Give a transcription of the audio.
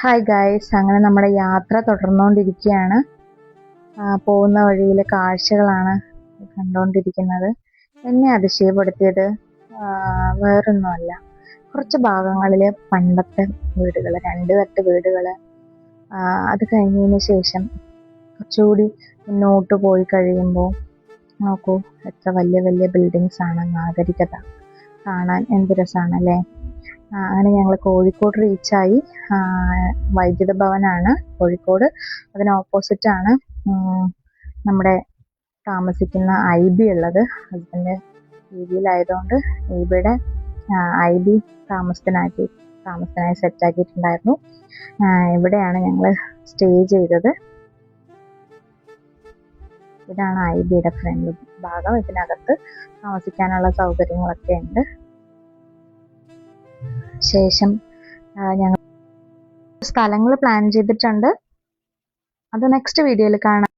Hi guys, അങ്ങനെ നമ്മുടെ യാത്ര തുടർന്നുകൊണ്ടിരിക്കുകയാണ്. പോകുന്ന വഴിയിലെ കാഴ്ചകളാണ് കണ്ടുകൊണ്ടിരിക്കുന്നത്. എന്നെ അതിശയപ്പെടുത്തിയത് വേറൊന്നുമല്ല, കുറച്ച് ഭാഗങ്ങളിൽ പണ്ടത്തെ വീടുകൾ, രണ്ട് തട്ട് വീടുകൾ. അത് കഴിഞ്ഞതിന് ശേഷം കുറച്ചുകൂടി മുന്നോട്ട് പോയി കഴിയുമ്പോൾ നോക്കൂ, എത്ര വലിയ വലിയ ബിൽഡിങ്സ് ആണ്. നാഗരികത കാണാൻ എന്ത് രസമാണല്ലേ. അങ്ങനെ ഞങ്ങൾ കോഴിക്കോട് റീച്ചായി. വൈദ്യുത ഭവനാണ് കോഴിക്കോട്. അതിന് ഓപ്പോസിറ്റാണ് നമ്മുടെ താമസിക്കുന്ന IB ഉള്ളത്. ഹസ്ബൻഡ് രീതിയിലായതുകൊണ്ട് IBയുടെ IB താമസത്തിനായി സെറ്റാക്കിയിട്ടുണ്ടായിരുന്നു. ഇവിടെയാണ് ഞങ്ങൾ സ്റ്റേ ചെയ്തത്. ഇതാണ് IBയുടെ ഫ്രണ്ട് ഭാഗം. ഇതിനകത്ത് താമസിക്കാനുള്ള സൗകര്യങ്ങളൊക്കെ ഉണ്ട്. ശേഷം ഞങ്ങൾ സ്ഥലങ്ങൾ പ്ലാൻ ചെയ്തിട്ടുണ്ട്. അത് നെക്സ്റ്റ് വീഡിയോയിൽ കാണാം.